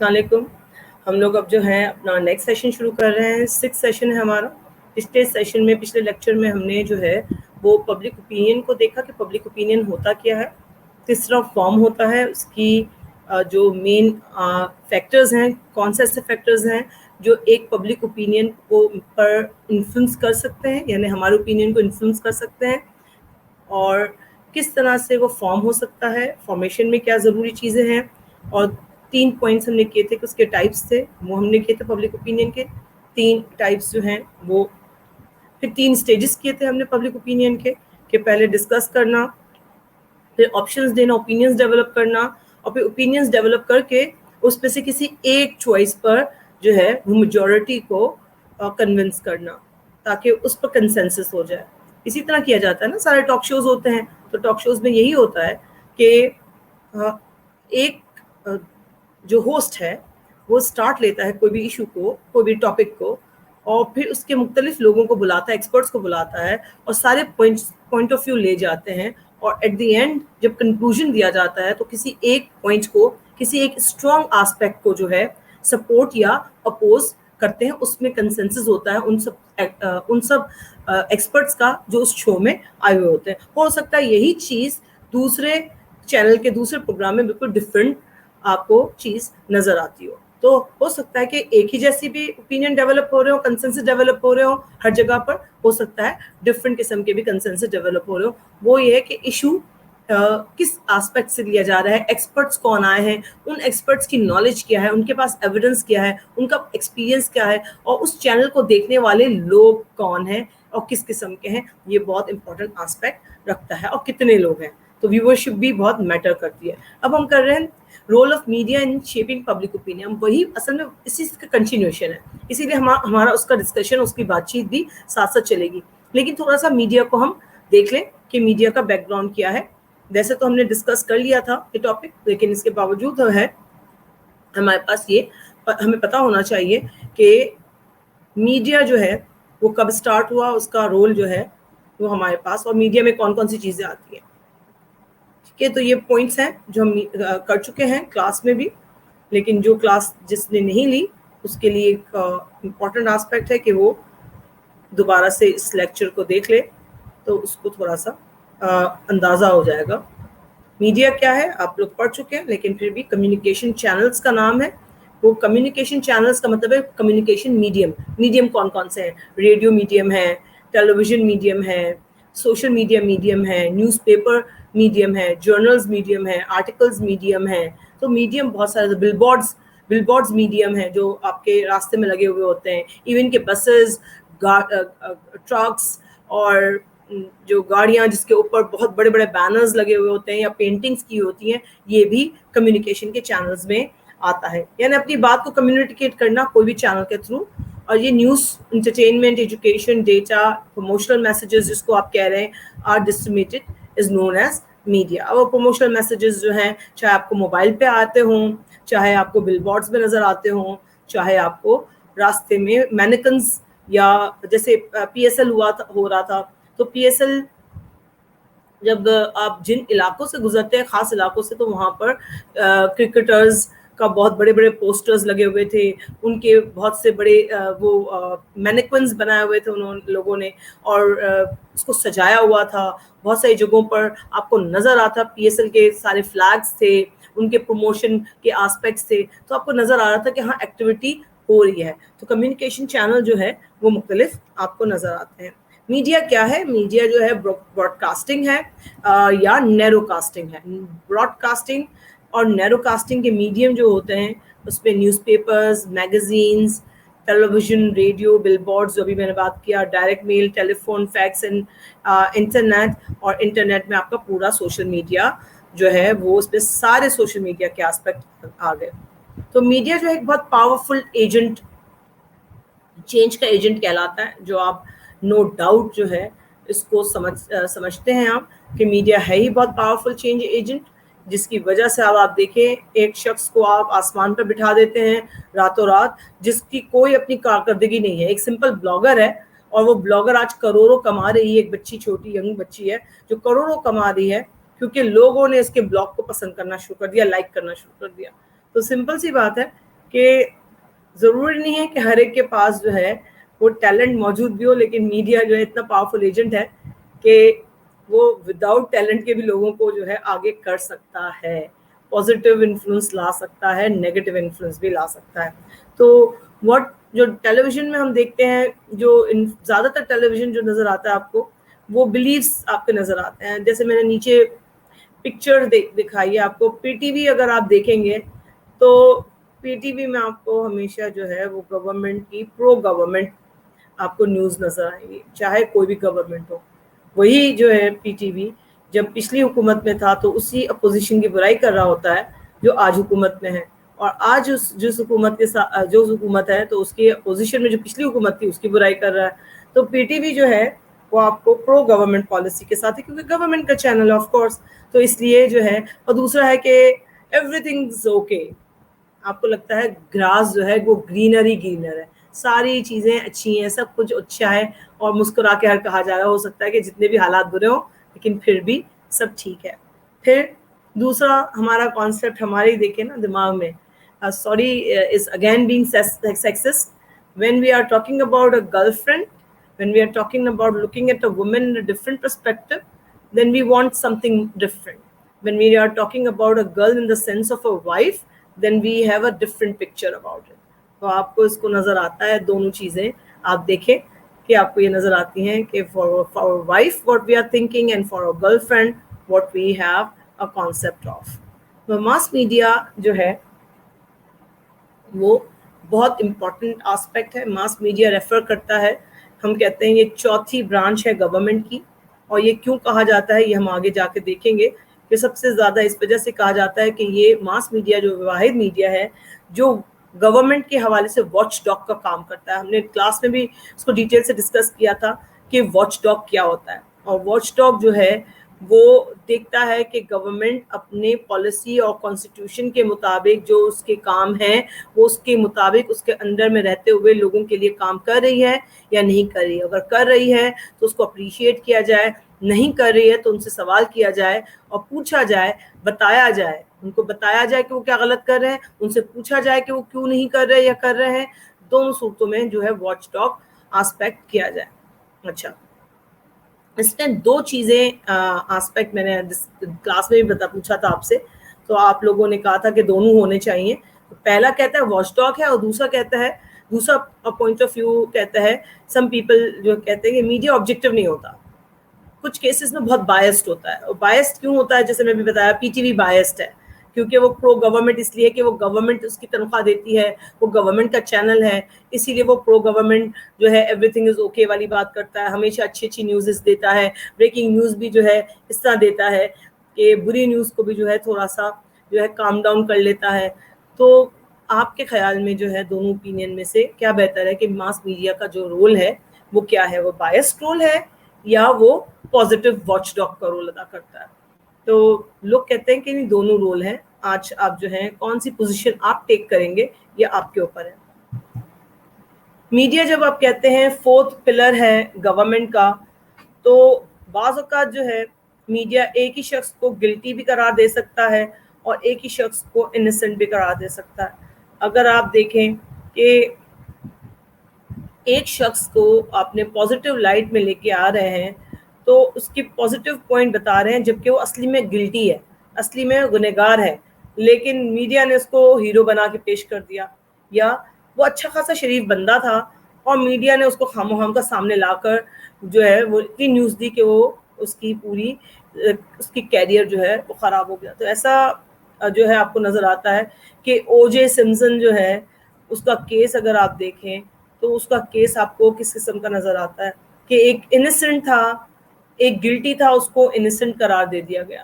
السلام علیکم. ہم لوگ اب جو ہے اپنا نیکسٹ سیشن شروع کر رہے ہیں. 6 سیشن ہے ہمارا. پچھلے لیکچر میں ہم نے جو ہے وہ پبلک اوپینین کو دیکھا کہ پبلک اوپینین ہوتا کیا ہے, کس طرح فارم ہوتا ہے, اس کی جو مین فیکٹرز ہیں, کون سے ایسے فیکٹرز ہیں جو ایک پبلک اوپینین کو پر انفلوئنس کر سکتے ہیں, یعنی ہمارے اوپینین کو انفلوئنس کر سکتے ہیں, اور کس طرح سے وہ فارم ہو سکتا ہے, فارمیشن میں کیا ضروری چیزیں ہیں, اور 3 پوائنٹس ہم نے کیے تھے کہ اس کے ٹائپس تھے, وہ ہم نے کیے تھے پبلک اوپینین کے 3 ٹائپس جو ہیں وہ, پھر 3 اسٹیجز کیے تھے ہم نے پبلک اوپینین کے, کہ پہلے ڈسکس کرنا, پھر آپشنز دینا, اوپینینز ڈیولپ کرنا, اور پھر اوپینینز ڈیولپ کر کے اس میں سے کسی ایک چوائس پر جو ہے وہ میجورٹی کو کنونس کرنا تاکہ اس پر کنسنسس ہو جائے. اسی طرح کیا جاتا ہے نا, سارے ٹاک شوز ہوتے ہیں تو ٹاک شوز میں یہی ہوتا ہے کہ ایک جو ہوسٹ ہے وہ سٹارٹ لیتا ہے کوئی بھی ایشو کو, کوئی بھی ٹاپک کو, اور پھر اس کے مختلف لوگوں کو بلاتا ہے, ایکسپرٹس کو بلاتا ہے, اور سارے پوائنٹ آف ویو لے جاتے ہیں, اور ایٹ دی اینڈ جب کنکلوژن دیا جاتا ہے تو کسی ایک پوائنٹ کو, کسی ایک اسٹرانگ آسپیکٹ کو جو ہے سپورٹ یا اپوز کرتے ہیں. اس میں کنسنسس ہوتا ہے ان سب ایکسپرٹس کا جو اس شو میں آئے ہوئے ہوتے ہیں. ہو سکتا ہے یہی چیز دوسرے چینل کے دوسرے پروگرام میں بالکل ڈفرینٹ آپ کو چیز نظر آتی ہو, تو ہو سکتا ہے کہ ایک ہی جیسی بھی اوپینین ڈیولپ ہو رہے ہو, کنسنسس ڈیولپ ہو رہے ہو ہر جگہ پر, ہو سکتا ہے ڈفرینٹ قسم کے بھی کنسنسس ڈیولپ ہو رہے ہو. وہ یہ ہے کہ ایشو کس آسپیکٹ سے لیا جا رہا ہے, ایکسپرٹس کون آئے ہیں, ان ایکسپرٹس کی نالج کیا ہے, ان کے پاس ایویڈنس کیا ہے, ان کا ایکسپیرینس کیا ہے, اور اس چینل کو دیکھنے والے لوگ کون ہیں اور کس قسم کے ہیں. یہ بہت امپورٹنٹ آسپیکٹ رکھتا ہے, اور کتنے لوگ ہیں, تو ویورشپ بھی بہت میٹر کرتی ہے. اب ہم کر رہے ہیں role of media in shaping public opinion. وہی اصل میں اسی کا کنٹینیوشن ہے, اسی لیے ہمارا اس کا ڈسکشن, اس کی بات چیت بھی ساتھ ساتھ چلے گی. لیکن تھوڑا سا میڈیا کو ہم دیکھ لیں کہ میڈیا کا بیک گراؤنڈ کیا ہے. ویسے تو ہم نے ڈسکس کر لیا تھا یہ ٹاپک, لیکن اس کے باوجود ہے ہمارے پاس یہ ہمیں پتہ ہونا چاہیے کہ میڈیا جو ہے وہ کب سٹارٹ ہوا, اس کا رول جو ہے وہ ہمارے پاس, اور میڈیا میں کون کون سی چیزیں آتی ہیں. ٹھیک ہے, تو یہ پوائنٹس ہیں جو ہم کر چکے ہیں کلاس میں بھی, لیکن جو کلاس جس نے نہیں لی اس کے لیے ایک امپورٹنٹ آسپیکٹ ہے کہ وہ دوبارہ سے اس لیکچر کو دیکھ لے, تو اس کو تھوڑا سا اندازہ ہو جائے گا. میڈیا کیا ہے آپ لوگ پڑھ چکے ہیں, لیکن پھر بھی کمیونیکیشن چینلز کا نام ہے. وہ کمیونیکیشن چینلز کا مطلب ہے کمیونیکیشن میڈیم. میڈیم کون کون سے ہیں؟ ریڈیو میڈیم ہے, ٹیلی ویژن میڈیم ہے, سوشل میڈیا میڈیم ہے, نیوز پیپر میڈیم ہے, جرنلز میڈیم ہے, آرٹیکلز میڈیم ہے. تو میڈیم بہت سارے, بل بورڈز میڈیم ہے جو آپ کے راستے میں لگے ہوئے ہوتے ہیں, ایون کہ بسز, ٹرکس, اور جو گاڑیاں جس کے اوپر بہت بڑے بڑے بینرز لگے ہوئے ہوتے ہیں یا پینٹنگز کی ہوتی ہیں, یہ بھی کمیونیکیشن کے چینلز میں آتا ہے. یعنی اپنی بات کو کمیونیکیٹ کرنا کوئی بھی چینل کے تھرو. اور یہ news, entertainment, education, data, promotional messages جس کو آپ کہہ رہے ہیں are disseminated as known as media. اور پروموشنل میسیجز جو ہیں چاہے آپ کو موبائل پہ آتے ہوں, چاہے آپ کو بل بورڈز پہ نظر آتے ہوں, چاہے آپ کو راستے میں مینیکنز, یا جیسے پی ایس ایل ہو رہا تھا, تو پی ایس ایل جب آپ جن علاقوں سے گزرتے ہیں, خاص علاقوں سے, تو وہاں پر کرکٹرز کا بہت بڑے بڑے پوسٹرز لگے ہوئے تھے, ان کے بہت سے بڑے وہ مینیکونز بنائے ہوئے تھے لوگوں نے, اور اس کو سجایا ہوا تھا. بہت ساری جگہوں پر آپ کو نظر آتا پی ایس ایل کے سارے فلیگز تھے, ان کے پروموشن کے آسپیکٹس تھے, تو آپ کو نظر آ رہا تھا کہ ہاں ایکٹیویٹی ہو رہی ہے. تو کمیونیکیشن چینل جو ہے وہ مختلف آپ کو نظر آتے ہیں. میڈیا کیا ہے؟ میڈیا جو ہے براڈ کاسٹنگ ہے یا نیرو کاسٹنگ ہے. براڈ کاسٹنگ اور نیرو کاسٹنگ کے میڈیم جو ہوتے ہیں اس میں نیوز پیپرز, میگزینز, ٹیلی ویژن, ریڈیو, بل بورڈز جو ابھی میں نے بات کیا, ڈائریکٹ میل, ٹیلی فون, فیکس, انٹرنیٹ, اور انٹرنیٹ میں آپ کا پورا سوشل میڈیا جو ہے وہ, اس پہ سارے سوشل میڈیا کے آسپیکٹ آ گئے. تو میڈیا جو ہے ایک بہت پاورفل ایجنٹ, چینج کا ایجنٹ کہلاتا ہے, جو آپ نو ڈاؤٹ جو ہے اس کو سمجھتے ہیں آپ کہ میڈیا ہے ہی بہت پاورفل چینج ایجنٹ, جس کی وجہ سے اب آپ دیکھیں ایک شخص کو آپ آسمان پہ بٹھا دیتے ہیں راتوں رات, جس کی کوئی اپنی کارکردگی نہیں ہے. ایک سمپل بلاگر ہے, اور وہ بلاگر آج کروڑوں کما رہی ہے. ایک بچی, چھوٹی ینگ بچی ہے جو کروڑوں کما رہی ہے, کیونکہ لوگوں نے اس کے بلاگ کو پسند کرنا شروع کر دیا, لائک کرنا شروع کر دیا. تو سمپل سی بات ہے کہ ضروری نہیں ہے کہ ہر ایک کے پاس جو ہے وہ ٹیلنٹ موجود بھی ہو, لیکن میڈیا جو ہے اتنا پاورفل ایجنٹ ہے کہ وہ وداؤٹ ٹیلنٹ کے بھی لوگوں کو جو ہے آگے کر سکتا ہے, پازیٹیو انفلوئنس لا سکتا ہے, نیگیٹو انفلوئنس بھی لا سکتا ہے. تو جو ٹیلی ویژن میں ہم دیکھتے ہیں, جو زیادہ تر ٹیلی ویژن جو نظر آتا ہے آپ کو, وہ بلیفس آپ کے نظر آتے ہیں. جیسے میں نے نیچے پکچر دکھائی ہے آپ کو, پی ٹی وی اگر آپ دیکھیں گے تو پی ٹی وی میں آپ کو ہمیشہ جو ہے وہ گورنمنٹ کی پرو گورنمنٹ آپ کو نیوز نظر آئیں گی, چاہے کوئی بھی گورنمنٹ ہو. وہی جو ہے پی ٹی وی جب پچھلی حکومت میں تھا تو اسی اپوزیشن کی برائی کر رہا ہوتا ہے جو آج حکومت میں ہے, اور آج جس حکومت کے ساتھ جو حکومت ہے تو اس کی اپوزیشن میں جو پچھلی حکومت تھی اس کی برائی کر رہا ہے. تو پی ٹی وی جو ہے وہ آپ کو پرو گورنمنٹ پالیسی کے ساتھ ہے, کیونکہ گورنمنٹ کا چینل آف کورس, تو اس لیے جو ہے. اور دوسرا ہے کہ ایوری تھنگز اوکے, آپ کو لگتا ہے گراس جو ہے وہ گرینر ہے, ساری چیزیں اچھی ہیں, سب کچھ اچھا ہے, اور مسکرا کے ہر کہا جا رہا ہو سکتا ہے کہ جتنے بھی حالات برے ہوں لیکن پھر بھی سب ٹھیک ہے. پھر دوسرا ہمارا کانسیپٹ ہمارے دیکھیں نا دماغ میں, sorry is again being sexist. When we are talking about a girlfriend, when we are talking about looking at a woman in a different perspective, then we want something different. When we are talking about a girl in the sense of a wife, then we have a different picture about it. تو آپ کو اس کو نظر آتا ہے دونوں چیزیں آپ دیکھیں کہ آپ کو یہ نظر آتی ہیں کہ for our wife what we are thinking and for our girlfriend what we have a concept of. تو ماس میڈیا جو ہے وہ بہت امپورٹنٹ آسپیکٹ ہے. ماس میڈیا ریفر کرتا ہے, ہم کہتے ہیں یہ چوتھی برانچ ہے گورنمنٹ کی, اور یہ کیوں کہا جاتا ہے یہ ہم آگے جا کے دیکھیں گے کہ سب سے زیادہ اس وجہ سے کہا جاتا ہے کہ یہ ماس میڈیا جو واحد میڈیا ہے جو گورنمنٹ کے حوالے سے واچ ڈاگ کا کام کرتا ہے. ہم نے کلاس میں بھی اس کو ڈیٹیل سے ڈسکس کیا تھا کہ واچ ڈاگ کیا ہوتا ہے, اور واچ ڈاگ جو ہے وہ دیکھتا ہے کہ گورنمنٹ اپنے پالیسی اور کانسٹیٹیوشن کے مطابق جو اس کے کام ہیں وہ اس کے مطابق اس کے انڈر میں رہتے ہوئے لوگوں کے لیے کام کر رہی ہے یا نہیں کر رہی ہے. اگر کر رہی ہے تو اس کو اپریشیٹ کیا جائے, نہیں کر رہی ہے تو ان سے سوال کیا جائے اور پوچھا جائے, بتایا جائے, ان کو بتایا جائے کہ وہ کیا غلط کر رہے ہیں, ان سے پوچھا جائے کہ وہ کیوں نہیں کر رہے یا کر رہے ہیں. دونوں صورتوں میں جو ہے واچ ڈاگ آسپیکٹ کیا جائے. اچھا, اس میں دو چیزیں آسپیکٹ میں نے کلاس میں بھی پوچھا تھا آپ سے, تو آپ لوگوں نے کہا تھا کہ دونوں ہونے چاہیے. پہلا کہتا ہے واچ ڈاگ ہے, اور دوسرا کہتا ہے, دوسرا پوائنٹ آف ویو کہتا ہے, سم پیپل جو کہتے ہیں کہ میڈیا آبجیکٹیو نہیں ہوتا, کچھ کیسز میں بہت بائسڈ ہوتا ہے. اور بائسڈ کیوں ہوتا ہے, جیسے میں بھی بتایا پی ٹی وی بائسڈ ہے کیونکہ وہ پرو گورنمنٹ اس لیے کہ وہ گورنمنٹ اس کی تنخواہ دیتی ہے, وہ گورنمنٹ کا چینل ہے, اسی لیے وہ پرو گورنمنٹ جو ہے ایوری تھنگ از اوکے والی بات کرتا ہے, ہمیشہ اچھی اچھی نیوزز دیتا ہے, بریکنگ نیوز بھی جو ہے اس طرح دیتا ہے کہ بری نیوز کو بھی جو ہے تھوڑا سا جو ہے کام ڈاؤن کر لیتا ہے. تو آپ کے خیال میں جو ہے دونوں اوپینین میں سے کیا بہتر ہے کہ ماس میڈیا کا جو رول ہے وہ کیا ہے, وہ بائسڈ رول ہے یا وہ پازیٹیو واچ ڈاگ کا رول ادا کرتا ہے؟ تو لوگ کہتے ہیں کہ نہیں دونوں رول ہیں. آج آپ جو ہیں کون سی پوزیشن آپ ٹیک کریں گے یہ آپ کے اوپر ہے. میڈیا جب آپ کہتے ہیں فورتھ پلر ہے گورنمنٹ کا, تو بعض اوقات جو ہے میڈیا ایک ہی شخص کو گلٹی بھی قرار دے سکتا ہے اور ایک ہی شخص کو انسنٹ بھی قرار دے سکتا ہے. اگر آپ دیکھیں کہ ایک شخص کو آپ نے پازیٹیو لائٹ میں لے کے آ رہے ہیں تو اس کی پازیٹیو پوائنٹ بتا رہے ہیں, جبکہ وہ اصلی میں گلٹی ہے, اصلی میں گنہگار ہے, لیکن میڈیا نے اس کو ہیرو بنا کے پیش کر دیا. یا وہ اچھا خاصا شریف بندہ تھا اور میڈیا نے اس کو خام و خام کا سامنے لا کر جو ہے وہ اتنی نیوز دی کہ وہ اس کی پوری اس کی کیریئر جو ہے وہ خراب ہو گیا. تو ایسا جو ہے آپ کو نظر آتا ہے کہ او جے سمسن جو ہے اس کا کیس اگر آپ دیکھیں تو اس کا کیس آپ کو کس قسم کا نظر آتا ہے کہ ایک انسنٹ تھا, ایک گلٹی تھا, اس کو انسنٹ قرار دے دیا گیا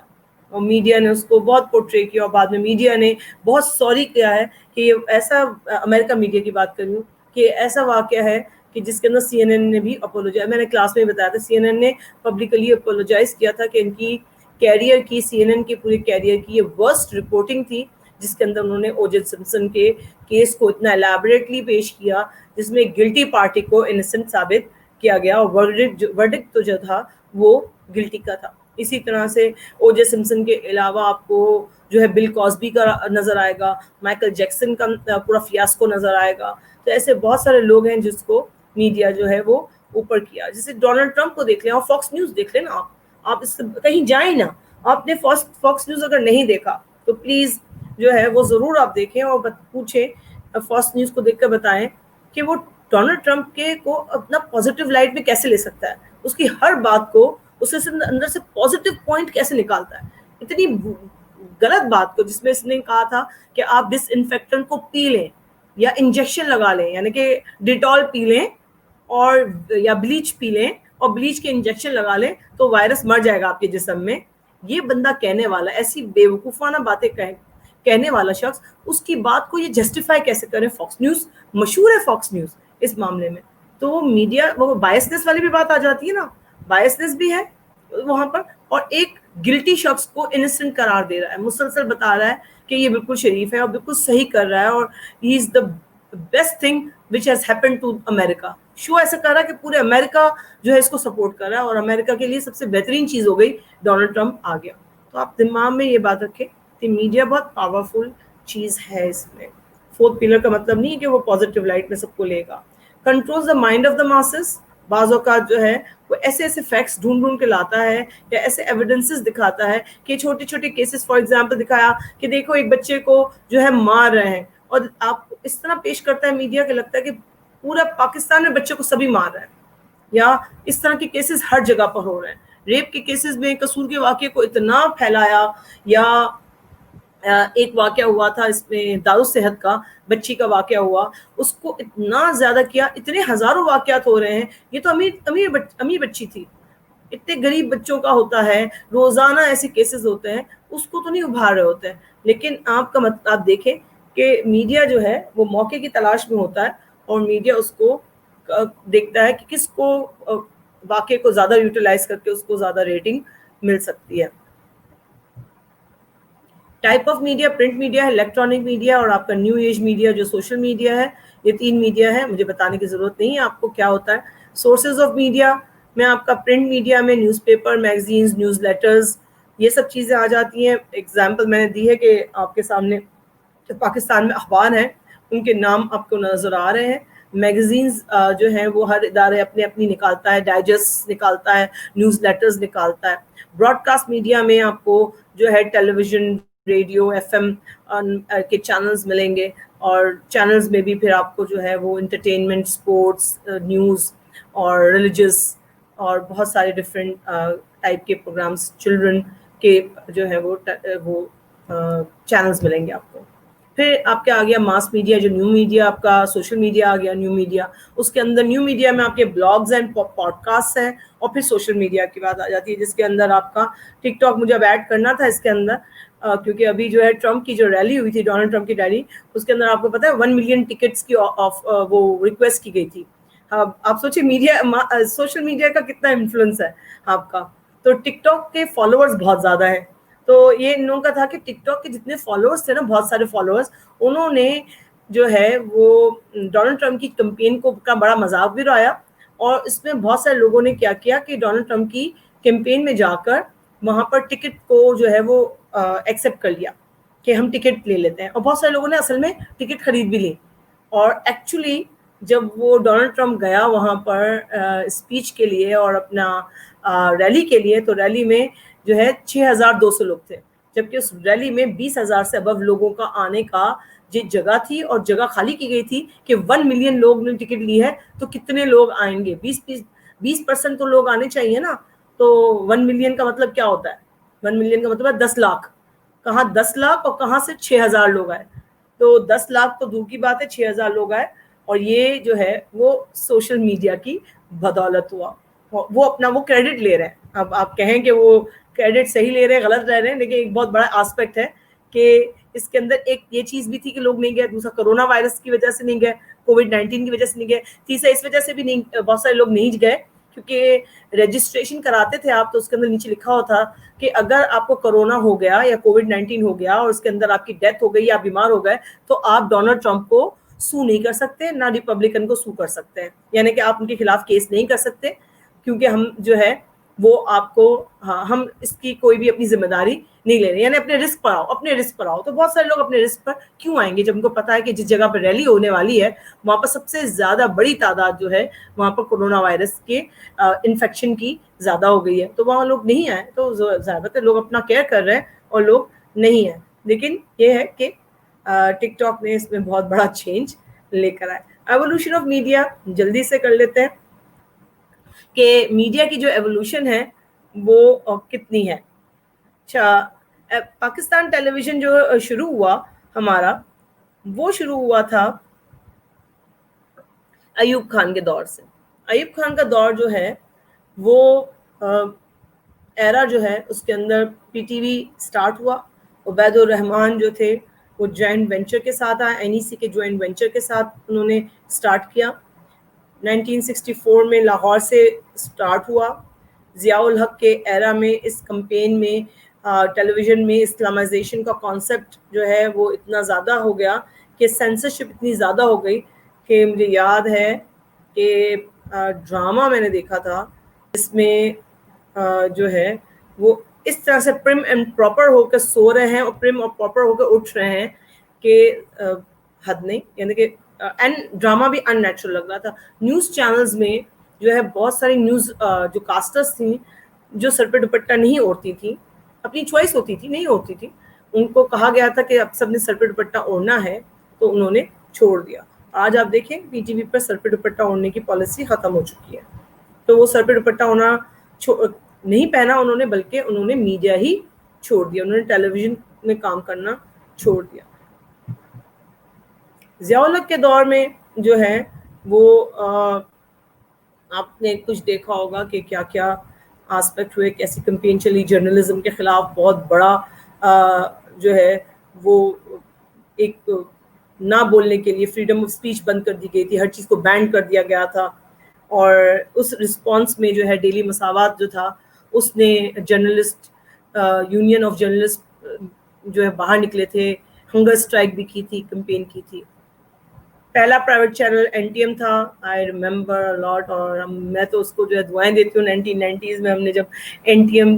اور میڈیا نے اس کو بہت پورٹری کیا, اور بعد میں میڈیا نے بہت سوری کیا ہے کہ یہ ایسا, امریکہ میڈیا کی بات کر رہی ہوں, کہ ایسا واقعہ ہے کہ جس کے اندر سی این این نے بھی اپولوجائز, میں نے کلاس میں بتایا تھا, سی این این نے پبلکلی اپولوجائز کیا تھا کہ ان کی کیریئر کی, سی این این کی پورے کیریئر کی یہ ورسٹ رپورٹنگ تھی جس کے اندر انہوں نے او جے سمسن کے کیس کو اتنا الیبوریٹلی پیش کیا جس میں گلٹی پارٹی کو انسنٹ ثابت کیا گیا, اور ورڈکٹ تو جو تھا وہ گلٹی کا تھا. اسی طرح سے او جے سمپسن کے علاوہ آپ کو جو ہے بل کاسبی کا نظر آئے گا, مائیکل جیکسن کا پورا فیاسکو نظر آئے گا. تو ایسے بہت سارے لوگ ہیں جس کو میڈیا جو ہے وہ اوپر کیا. جیسے ڈونلڈ ٹرمپ کو دیکھ لیں, اور فاکس نیوز دیکھ لیں نا, آپ اس سے کہیں جائیں نا, آپ نے فاکس نیوز اگر نہیں دیکھا تو پلیز جو ہے وہ ضرور آپ دیکھیں اور پوچھیں, فاکس نیوز کو دیکھ کر بتائیں کہ وہ ڈونلڈ ٹرمپ کے کو اپنا پازیٹیو لائٹ میں کیسے لے سکتا ہے, اس کی ہر بات کو اس سے اندر سے پازیٹیو پوائنٹ کیسے نکالتا ہے. اتنی غلط بات کو جس میں اس نے کہا تھا کہ آپ ڈس انفیکٹنٹ کو پی لیں یا انجیکشن لگا لیں, یعنی کہ ڈیٹول پی لیں اور یا بلیچ پی لیں اور بلیچ کے انجیکشن لگا لیں تو وائرس مر جائے گا آپ کے جسم میں. یہ بندہ کہنے والا, ایسی بیوقوفانہ باتیں کہنے والا شخص, اس کی بات کو یہ جسٹیفائی کیسے کریں. فاکس نیوز مشہور ہے, فاکس نیوز اس معاملے میں. تو وہ میڈیا, وہ بائسنس والی بھی بات آ جاتی ہے نا, بائسنس بھی ہے وہاں پر, اور ایک گلٹی شخص کو انسنٹ قرار دے رہا ہے, مسلسل بتا رہا ہے کہ یہ بالکل شریف ہے اور بالکل صحیح کر رہا ہے اور he is the best thing which has happen to America. So ایسا کر رہا ہے کہ پورے امریکہ جو ہے اس کو سپورٹ کر رہا ہے, اور امریکہ کے لیے سب سے بہترین چیز ہو گئی ڈونلڈ ٹرمپ آ گیا. تو آپ دماغ میں یہ بات رکھیں کہ میڈیا بہت پاورفل چیز ہے. اس میں فورتھ پلر کا مطلب نہیں ہے کہ وہ پازیٹیو لائٹ میں سب کو لے گا. Control the mind of the masses. بعض اوقات جو ہے وہ ایسے ایسے فیکٹس ڈھونڈ کے لاتا ہے یا ایسے ایویڈنسز دکھاتا ہے کہ چھوٹے چھوٹے کیسز, فار ایگزامپل دکھایا کہ دیکھو ایک بچے کو جو ہے مار رہے ہیں, اور آپ کو اس طرح پیش کرتا ہے میڈیا کہ لگتا ہے کہ پورا پاکستان میں بچے کو سبھی مار رہے ہیں, یا اس طرح کے کیسز ہر جگہ پر ہو رہے ہیں. ریپ کے کیسز میں قصور کے واقعے کو اتنا پھیلایا, یا ایک واقعہ ہوا تھا اس میں دارالصحت کا بچی کا واقعہ ہوا, اس کو اتنا زیادہ کیا, اتنے ہزاروں واقعات ہو رہے ہیں. یہ تو امیر بچی تھی, اتنے غریب بچوں کا ہوتا ہے, روزانہ ایسے کیسز ہوتے ہیں, اس کو تو نہیں ابھار رہے ہوتے ہیں. لیکن آپ دیکھیں کہ میڈیا جو ہے وہ موقع کی تلاش میں ہوتا ہے, اور میڈیا اس کو دیکھتا ہے کہ کس کو واقعے کو زیادہ یوٹیلائز کر کے اس کو زیادہ ریٹنگ مل سکتی ہے. Type of media, print media ہے, الیکٹرانک میڈیا, اور آپ کا نیو ایج میڈیا جو سوشل میڈیا ہے. یہ 3 میڈیا ہے, مجھے بتانے کی ضرورت نہیں ہے آپ کو کیا ہوتا ہے. سورسز آف میڈیا میں آپ کا پرنٹ میڈیا میں news paper, magazines, news letters, یہ سب چیزیں آ جاتی ہیں. ایگزامپل میں نے دی ہے کہ آپ کے سامنے جو پاکستان میں اخبار ہیں ان کے نام آپ کو نظر آ رہے ہیں. میگزینز جو ہیں وہ ہر ادارے اپنی نکالتا ہے, ڈائجسٹ نکالتا ہے, نیوز لیٹرز نکالتا ہے. براڈ کاسٹ میڈیا میں آپ کو جو ہے ٹیلی ویژن, ریڈیو, ایف ایم کے چینلز ملیں گے, اور چینلز میں بھی پھر آپ کو جو ہے وہ انٹرٹینمنٹ, اسپورٹس, نیوز اور ریلیجس اور بہت سارے ڈفرینٹ ٹائپ کے پروگرامس, چلڈرن کے جو ہے وہ چینلز ملیں گے آپ کو. پھر آپ کے آ گیا ماس میڈیا, جو نیو میڈیا آپ کا سوشل میڈیا آ گیا. نیو میڈیا, اس کے اندر نیو میڈیا میں آپ کے بلاگز ہیں, پوڈ کاسٹ ہیں, اور پھر سوشل میڈیا کی بات آ جاتی ہے جس کے اندر آپ کا ٹک ٹاک مجھے اب ایڈ کرنا تھا اس کے اندر, کیونکہ ابھی جو ہے ٹرمپ کی جو ریلی ہوئی تھی, ڈونلڈ ٹرمپ کی ریلی, اس کے اندر آپ کو پتا ہے 1 ملین ٹکٹس کی وہ ریکویسٹ کی گئی تھی. آپ سوچیں میڈیا, سوشل میڈیا کا کتنا انفلوئنس ہے آپ کا. تو ٹک ٹاک کے فالوورز بہت زیادہ ہیں. تو یہ ان لوگوں کا تھا کہ ٹک ٹاک کے جتنے فالوورز تھے نا, بہت سارے فالوورز, انہوں نے جو ہے وہ ڈونلڈ ٹرمپ کی کمپین کا بڑا مذاق بھی اڑایا. اور اس میں بہت سارے لوگوں نے کیا کیا کہ ڈونلڈ ٹرمپ کی کیمپین میں جا کر وہاں پر ٹکٹ کو جو ہے وہ ایکسیپٹ کر لیا کہ ہم ٹکٹ لے لیتے ہیں, اور بہت سارے لوگوں نے اصل میں ٹکٹ خرید بھی لی. اور ایکچولی جب وہ ڈونلڈ ٹرمپ گیا وہاں پر اسپیچ کے لیے اور اپنا ریلی کے لیے, تو ریلی میں جو ہے 6200 لوگ تھے, جبکہ اس ریلی میں 20,000 سے ابو لوگوں کا آنے کا جگہ تھی, اور جگہ خالی کی گئی تھی کہ 1 ملین لوگ نے ٹکٹ لی ہے تو کتنے لوگ آئیں گے, 20% تو لوگ آنے چاہیے نا. تو 1 ملین کا مطلب کیا ہوتا ہے؟ 1 ملین کا مطلب ہے 10 لاکھ. کہاں 10 لاکھ اور کہاں سے 6,000 لوگ آئے. تو 10 لاکھ تو دور کی بات ہے, 6,000 لوگ آئے, اور یہ جو ہے وہ سوشل میڈیا کی بدولت ہوا. وہ اپنا وہ کریڈٹ لے رہے ہیں. اب آپ کہیں کہ وہ کریڈٹ صحیح لے رہے ہیں, غلط رہ رہے ہیں, لیکن ایک بہت بڑا آسپیکٹ ہے کہ اس کے اندر ایک یہ چیز بھی تھی کہ لوگ نہیں گئے, دوسرا کرونا وائرس کی وجہ سے نہیں گئے, کووڈ-19 کی وجہ سے نہیں گئے, تیسرا اس وجہ سے بھی نہیں, بہت سارے لوگ نہیں گئے کیونکہ رجسٹریشن کراتے تھے آپ تو اس کے اندر نیچے لکھا ہوتا کہ اگر آپ کو کرونا ہو گیا یا کووڈ-19 ہو گیا اور اس کے اندر آپ کی ڈیتھ ہو گئی یا آپ بیمار ہو گئے تو آپ ڈونلڈ ٹرمپ کو سو نہیں کر سکتے, نہ ریپبلکن کو سو کر سکتے ہیں, یعنی کہ آپ ان کے خلاف کیس نہیں کر سکتے, کیونکہ ہم جو ہے وہ آپ کو ہم اس کی کوئی بھی اپنی ذمہ داری نہیں لے رہے, یعنی اپنے رسک پر آؤ, اپنے رسک پر آؤ. تو بہت سارے لوگ اپنے رسک پر کیوں آئیں گے جب ان کو پتا ہے کہ جس جگہ پہ ریلی ہونے والی ہے وہاں پر سب سے زیادہ بڑی تعداد جو ہے وہاں پر کورونا وائرس کے انفیکشن کی زیادہ ہو گئی ہے, تو وہاں لوگ نہیں آئے. تو زیادہ تر لوگ اپنا کیئر کر رہے ہیں اور لوگ نہیں آئے. لیکن یہ ہے کہ ٹک ٹاک نے اس میں بہت بڑا چینج لے کر آئے. ایوولوشن آف میڈیا جلدی سے کر لیتے ہیں کہ میڈیا کی جو ایوولوشن ہے وہ کتنی ہے. اچھا, پاکستان ٹیلی ویژن جو شروع ہوا ہمارا, وہ شروع ہوا تھا ایوب خان کے دور سے. ایوب خان کا دور جو ہے وہ ایرا جو ہے اس کے اندر پی ٹی وی سٹارٹ ہوا. عبید الرحمان جو تھے وہ جوائنٹ وینچر کے ساتھ آئے, این ای سی کے جوائنٹ وینچر کے ساتھ انہوں نے سٹارٹ کیا. 1964 میں لاہور سے سٹارٹ ہوا. ضیاء الحق کے ایرا میں اس کمپین میں ٹیلی ویژن میں اسلامائزیشن کا کانسیپٹ جو ہے وہ اتنا زیادہ ہو گیا کہ سینسرشپ اتنی زیادہ ہو گئی کہ مجھے یاد ہے کہ ڈرامہ میں نے دیکھا تھا اس میں جو ہے وہ اس طرح سے پرم اینڈ پراپر ہو کے سو رہے ہیں اور پرم اور پراپر ہو کے اٹھ رہے ہیں کہ حد نہیں, یعنی کہ ڈرامہ بھی ان نیچرل لگ رہا تھا. نیوز چینلز میں جو ہے بہت ساری نیوز جو کاسٹرز تھیں جو سر پہ دوپٹہ نہیں اوڑھتی تھیں, اپنی چوائس ہوتی تھی نہیں اوڑھتی تھی, ان کو کہا گیا تھا کہ اب سب نے سر پہ دوپٹہ اوڑھنا ہے, تو انہوں نے چھوڑ دیا. آج آپ دیکھیں پی ٹی وی پر سر پہ دوپٹہ اوڑھنے کی پالیسی ختم ہو چکی ہے. تو وہ سر پہ دوپٹہ اوڑھنا نہیں پہنا انہوں نے, بلکہ انہوں نے میڈیا ہی چھوڑ دیا, انہوں نے ٹیلی ویژن میں کام کرنا چھوڑ دیا. ضیاء الحق کے دور میں جو ہے وہ آپ نے کچھ دیکھا ہوگا کہ کیا کیا آسپیکٹ ہوئے, کیسی کمپین چلی. جرنلزم کے خلاف بہت بڑا جو ہے وہ ایک نہ بولنے کے لیے فریڈم آف اسپیچ بند کر دی گئی تھی, ہر چیز کو بین کر دیا گیا تھا. اور اس رسپانس میں جو ہے ڈیلی مساوات جو تھا اس نے جرنلسٹ یونین آف جرنلسٹ جو ہے باہر نکلے تھے, ہنگر اسٹرائک بھی کی تھی, کمپین کی تھی. پہلا private channel N T M تھا, آئی ریممبر لاٹ, اور میں تو اس کو جو ہے دعائیں دیتی ہوں. 1990s میں ہم نے جب این ٹی ایم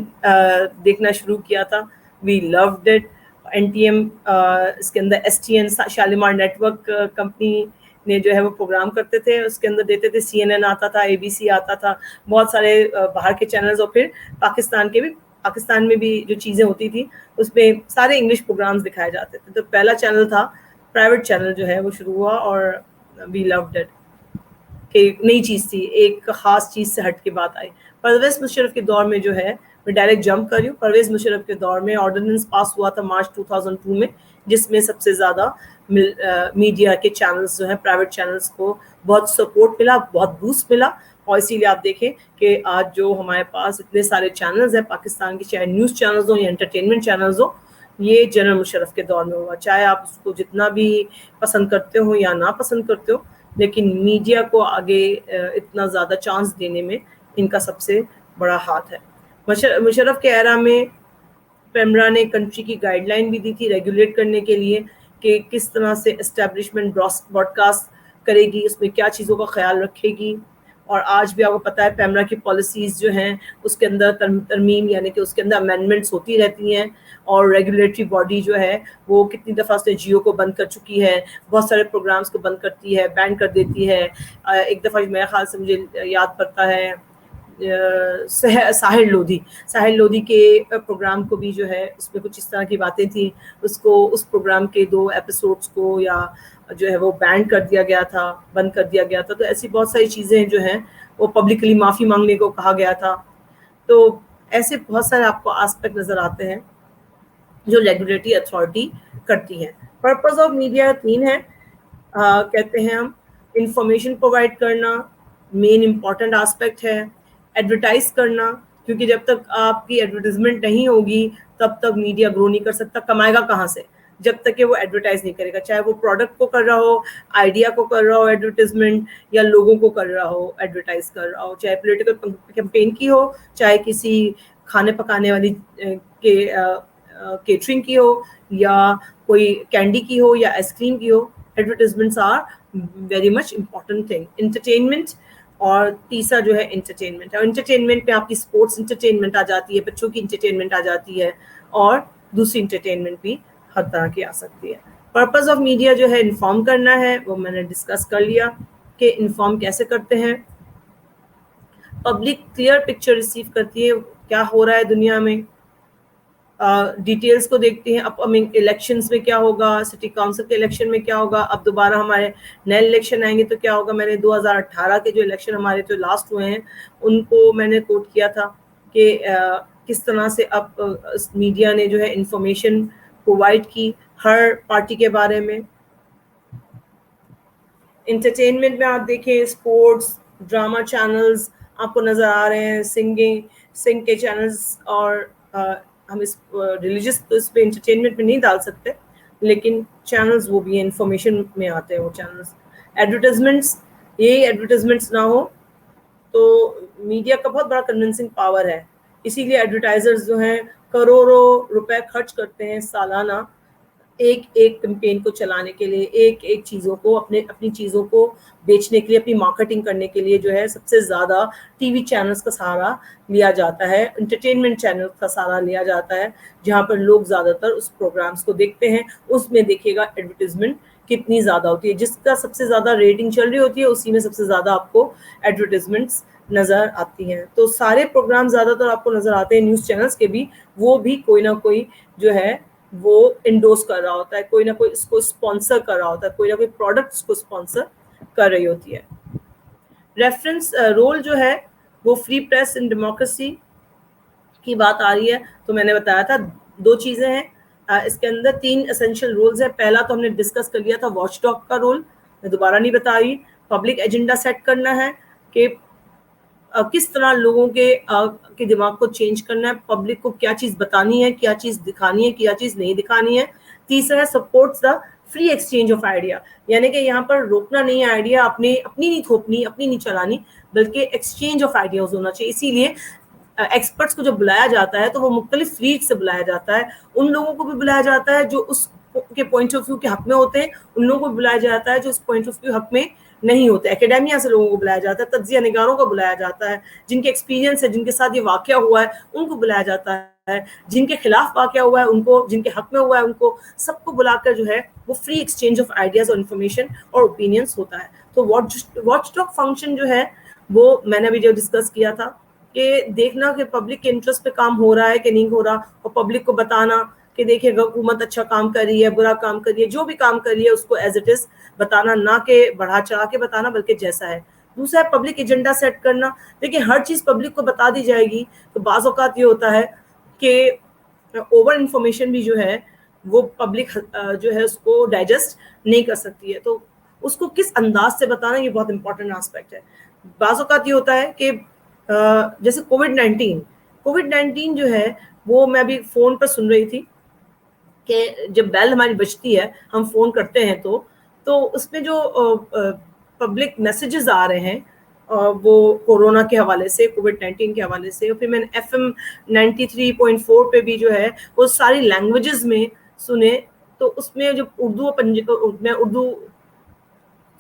دیکھنا شروع کیا تھا, we loved it. N T M اس کے اندر S T N Shalimar network company نے جو ہے وہ پروگرام کرتے تھے, اس کے اندر دیتے تھے. سی این این آتا تھا, اے بی سی آتا تھا, بہت سارے باہر کے چینلز, اور پھر پاکستان میں بھی جو چیزیں ہوتی تھی اس میں سارے انگلش پروگرامز دکھائے جاتے تھے. تو پہلا چینل تھا پرائیویٹ چینل جو ہے وہ شروع ہوا, اور وی لوڈ اٹ کہ نئی چیز تھی, ایک خاص چیز سے ہٹ کے بات آئی. پرویز مشرف کے دور میں جو ہے میں ڈائریکٹ جمپ کر رہی ہوں. پرویز مشرف کے دور میں آرڈیننس پاس ہوا تھا مارچ 2002 میں, جس میں سب سے زیادہ میڈیا کے چینلز جو ہیں پرائیویٹ چینلز کو بہت سپورٹ ملا, بہت بوسٹ ملا. اور اسی لیے آپ دیکھیں کہ آج جو ہمارے پاس اتنے سارے چینلز ہیں پاکستان کے, چاہے نیوز چینلز ہوں یا انٹرٹینمنٹ چینلز ہوں, یہ جنرل مشرف کے دور میں ہوا. چاہے آپ اس کو جتنا بھی پسند کرتے ہو یا نہ پسند کرتے ہو, لیکن میڈیا کو آگے اتنا زیادہ چانس دینے میں ان کا سب سے بڑا ہاتھ ہے. مشرف کے ایرا میں پیمرا نے کنٹری کی گائیڈ لائن بھی دی تھی ریگولیٹ کرنے کے لیے کہ کس طرح سے اسٹیبلشمنٹ براڈ کاسٹ کرے گی, اس میں کیا چیزوں کا خیال رکھے گی. اور آج بھی آپ کو پتہ ہے پیمرا کی پالیسیز جو ہیں اس کے اندر ترمیم, یعنی کہ اس کے اندر امینڈمنٹس ہوتی رہتی ہیں, اور ریگولیٹری باڈی جو ہے وہ کتنی دفعہ سے جیو کو بند کر چکی ہے, بہت سارے پروگرامز کو بند کرتی ہے, بین کر دیتی ہے. ایک دفعہ میرے خیال سے مجھے یاد پڑتا ہے ساحر لودھی کے پروگرام کو بھی جو ہے اس میں کچھ اس طرح کی باتیں تھیں, اس پروگرام کے 2 ایپیسوڈس کو یا جو ہے وہ بین کر دیا گیا تھا, بند کر دیا گیا تھا. تو ایسی بہت ساری چیزیں جو ہیں وہ پبلکلی معافی مانگنے کو کہا گیا تھا. تو ایسے بہت سارے آپ کو آسپیکٹ نظر آتے ہیں جو ریگولیٹری اتھارٹی کرتی ہے. پرپز آف میڈیا 3 ہیں, کہتے ہیں ہم انفارمیشن پرووائڈ کرنا مین امپورٹنٹ آسپیکٹ ہے, ایڈورٹائز کرنا, کیونکہ جب تک آپ کی ایڈورٹیزمنٹ نہیں ہوگی تب تک میڈیا گرو نہیں کر سکتا. کمائے گا کہاں سے جب تک کہ وہ ایڈورٹائز نہیں کرے گا, چاہے وہ پروڈکٹ کو کر رہا ہو, آئیڈیا کو کر رہا ہو ایڈورٹیزمنٹ, یا لوگوں کو کر رہا ہو ایڈورٹائز کر رہا ہو, چاہے پولیٹیکل کیمپین کی ہو, چاہے کسی کھانے پکانے والی کے کیٹرنگ کی ہو, یا کوئی کینڈی کی ہو, یا آئس کریم کی ہو. Advertisements are very much important thing. Entertainment اور تیسرا جو ہے انٹرٹینمنٹ ہے. انٹرٹینمنٹ میں آپ کی اسپورٹس انٹرٹینمنٹ آ جاتی ہے, بچوں کی انٹرٹینمنٹ آ جاتی ہے, اور دوسری انٹرٹینمنٹ بھی ہر طرح کی آ سکتی ہے. پرپز آف میڈیا جو ہے انفارم کرنا ہے, وہ میں نے ڈسکس کر لیا کہ انفارم کیسے کرتے ہیں. پبلک کلیئر پکچر ریسیو کرتی ہے کیا ہو رہا ہے دنیا میں, ڈیٹیلز کو دیکھتے ہیں. اپ کمنگ الیکشنز میں کیا ہوگا, سٹی کاؤنسل کے الیکشن میں کیا ہوگا, اب دوبارہ ہمارے نئے الیکشن آئیں گے تو کیا ہوگا. میں نے 2018 کے جو الیکشن ہمارے جو لاسٹ ہوئے ہیں ان کو میں نے کوٹ کیا تھا کہ کس طرح سے اب میڈیا نے جو ہے انفارمیشن پرووائڈ کی ہر پارٹی کے بارے میں. انٹرٹینمنٹ میں آپ دیکھیں اسپورٹس, ڈرامہ چینلز آپ کو نظر آ رہے ہیں, سنگ کے چینلز, اور ہم اس ریلیجس اس پہ انٹرٹینمنٹ میں نہیں ڈال سکتے, لیکن چینلز وہ بھی ہیں, انفارمیشن میں آتے ہیں وہ چینلز. ایڈورٹیزمنٹس, یہی ایڈورٹیزمنٹس نہ ہو تو میڈیا کا بہت بڑا کنونسنگ پاور ہے, اسی لیے ایڈورٹائزرز جو ہیں کروڑوں روپے خرچ کرتے ہیں سالانہ ایک ایک کمپین کو چلانے کے لیے, ایک چیزوں کو اپنی چیزوں کو بیچنے کے لیے, اپنی مارکیٹنگ کرنے کے لیے جو ہے سب سے زیادہ ٹی وی چینلز کا سہارا لیا جاتا ہے, انٹرٹینمنٹ چینل کا سہارا لیا جاتا ہے, جہاں پر لوگ زیادہ تر اس پروگرامز کو دیکھتے ہیں. اس میں دیکھیے گا ایڈورٹیزمنٹ کتنی زیادہ ہوتی ہے, جس کا سب سے زیادہ ریٹنگ چل رہی ہوتی ہے اسی میں سب سے زیادہ آپ کو ایڈورٹیزمنٹس نظر آتی ہیں. تو سارے پروگرام زیادہ تر آپ کو نظر آتے ہیں نیوز چینلز کے بھی, وہ بھی کوئی نہ کوئی جو ہے وہ انڈورس کر رہا ہوتا ہے, کوئی نہ کوئی اس کو اسپانسر کر رہا ہوتا ہے, کوئی نہ کوئی پروڈکٹ اس کو اسپانسر کر رہی ہوتی ہے. ریفرنس رول جو ہے وہ فری پریس ان ڈیموکریسی کی بات آ رہی ہے, تو میں نے بتایا تھا 2 چیزیں ہیں اس کے اندر, 3 اسینشیل رولز ہیں. پہلا تو ہم نے ڈسکس کر لیا تھا واچ ڈاگ کا رول, میں دوبارہ نہیں بتا رہی. پبلک ایجنڈا سیٹ کرنا ہے کہ کس طرح لوگوں کے دماغ کو چینج کرنا ہے, پبلک کو کیا چیز بتانی ہے, کیا چیز دکھانی ہے, کیا چیز نہیں دکھانی ہے. تیسرا ہے sports the free exchange of idea, یعنی کہ یہاں پر روکنا نہیں ہے آئیڈیا, اپنی نہیں تھوپنی, اپنی نہیں چلانی, بلکہ ایکسچینج آف آئیڈیاز ہونا چاہیے. اسی لیے ایکسپرٹس کو جب بلایا جاتا ہے تو وہ مختلف فیلڈ سے بلایا جاتا ہے, ان لوگوں کو بھی بلایا جاتا ہے جو اس کے پوائنٹ آف ویو کے حق میں ہوتے ہیں, ان لوگوں کو بلایا جاتا ہے جو اس پوائنٹ آف ویو حق میں نہیں ہوتے. اکیڈیمیا سے لوگوں کو بلایا جاتا ہے, تجزیہ نگاروں کو بلایا جاتا ہے, جن کے ایکسپیرینس ہے, جن کے ساتھ یہ واقعہ ہوا ہے ان کو بلایا جاتا ہے, جن کے خلاف واقعہ ہوا ہے ان کو, جن کے حق میں ہوا ہے ان کو, سب کو بلا کر جو ہے وہ فری ایکسچینج آف آئیڈیاز اور انفارمیشن اور اوپینینس ہوتا ہے. تو واچ ڈاگ فنکشن جو ہے وہ میں نے بھی جو ڈسکس کیا تھا کہ دیکھنا کہ پبلک کے انٹرسٹ پہ کام ہو رہا ہے کہ نہیں ہو رہا, اور پبلک کو بتانا کہ دیکھیں حکومت اچھا کام کر رہی ہے, برا کام کر رہی ہے, جو بھی کام کر رہی ہے اس کو ایز اٹ از بتانا, نہ کہ بڑھا چڑھا کے بتانا بلکہ جیسا ہے. دوسرا ہے پبلک ایجنڈا سیٹ کرنا. دیکھیں ہر چیز پبلک کو بتا دی جائے گی تو بعض اوقات یہ ہوتا ہے کہ اوور انفارمیشن بھی جو ہے وہ پبلک جو ہے اس کو ڈائجسٹ نہیں کر سکتی ہے, تو اس کو کس انداز سے بتانا یہ بہت امپورٹنٹ آسپیکٹ ہے. بعض اوقات یہ ہوتا ہے کہ جیسے کووڈ-19 جو ہے وہ میں ابھی فون پر سن رہی تھی کہ جب بیل ہماری بجتی ہے ہم فون کرتے ہیں تو اس میں جو پبلک میسیجز آ رہے ہیں وہ کورونا کے حوالے سے, کووڈ-19 کے حوالے سے, اور پھر میں نے FM 93.4 پہ بھی جو ہے وہ ساری لینگویجز میں سنے, تو اس میں جو میں اردو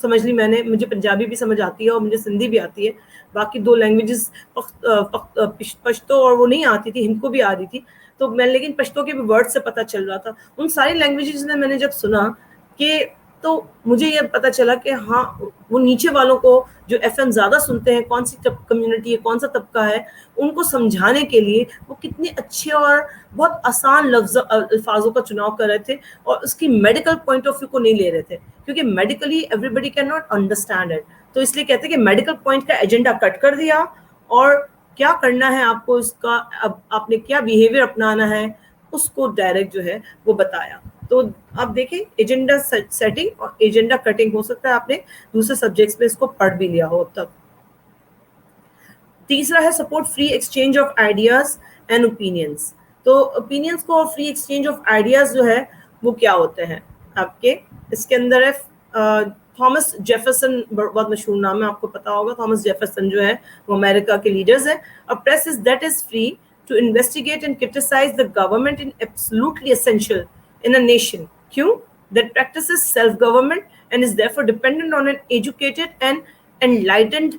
سمجھ لی میں نے, مجھے پنجابی بھی سمجھ آتی ہے اور مجھے سندھی بھی آتی ہے, باقی 2 لینگویجز پشتو اور وہ نہیں آتی تھی, ہم کو بھی آ رہی تھی, تو میں لیکن پشتو کے بھی ورڈ سے پتہ چل رہا تھا. ان ساری لینگویجز میں نے جب سنا کہ تو مجھے یہ پتہ چلا کہ ہاں وہ نیچے والوں کو جو FM زیادہ سنتے ہیں, کون سی کمیونٹی ہے, کون سا طبقہ ہے, ان کو سمجھانے کے لیے وہ کتنے اچھے اور بہت آسان الفاظوں کا چناؤ کر رہے تھے, اور اس کی میڈیکل پوائنٹ آف ویو کو نہیں لے رہے تھے, کیونکہ medically everybody can not understand it. تو اس لیے کہتے ہیں کہ میڈیکل پوائنٹ کا ایجنڈا کٹ کر دیا, اور کیا کرنا ہے آپ کو, اس کا اب آپ نے کیا بیہیویئر اپنانا ہے اس کو ڈائریکٹ جو ہے وہ بتایا. تو آپ دیکھیں ایجنڈا سیٹنگ اور ایجنڈا کٹنگ, ہو سکتا ہے آپ نے دوسرے سبجیکٹس میں اس کو پڑھ بھی لیا ہو اب تک. تیسرا ہے support free exchange of ideas and opinions. تو اوپینینس کو اور فری ایکسچینج آف آئیڈیاز جو ہے وہ کیا ہوتے ہیں آپ کے, اس کے اندر ہے تھامس جیفرسن, بہت مشہور نام ہے, آپ کو پتا ہوگا. تھامس جیفرسن جو ہے وہ امریکہ کے لیڈرز ہیں. A press is that is free to investigate and criticize the government is absolutely essential in a nation. کیوں? That practices self-government and is therefore dependent on an educated and enlightened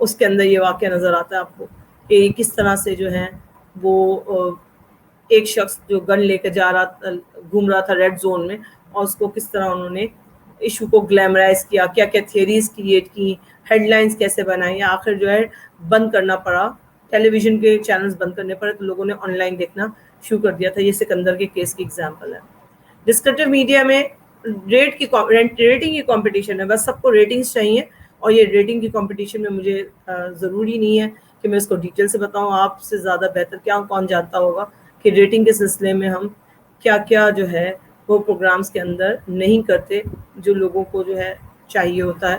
اس کے اندر یہ واقعہ نظر آتا ہے آپ کو کہ کس طرح سے جو ہے وہ ایک شخص جو گن لے کے گھوم رہا تھا ریڈ زون میں، اور اس کو کس طرح انہوں نے ایشو کو گلیمرائز کیا، کیا کیا تھیوریز کریٹ کی، ہیڈ لائنز کیسے بنائی، آخر جو ہے بند کرنا پڑا، ٹیلی ویژن کے چینلز بند کرنے پڑے تو لوگوں نے آن لائن دیکھنا شروع کر دیا تھا. یہ سکندر کے کیس کی ایگزامپل ہے. ڈسکرپٹیو میڈیا میں ریٹنگ کی کمپٹیشن ہے، بس سب کو ریٹنگز چاہیے، اور یہ ریٹنگ کی کمپٹیشن میں مجھے ضروری نہیں ہے کہ میں اس کو ڈیٹیل سے بتاؤں. آپ سے زیادہ بہتر کون جانتا ہوگا کہ ریٹنگ کے سلسلے میں ہم کیا کیا جو ہے وہ پروگرامز کے اندر نہیں کرتے، جو لوگوں کو جو ہے چاہیے ہوتا ہے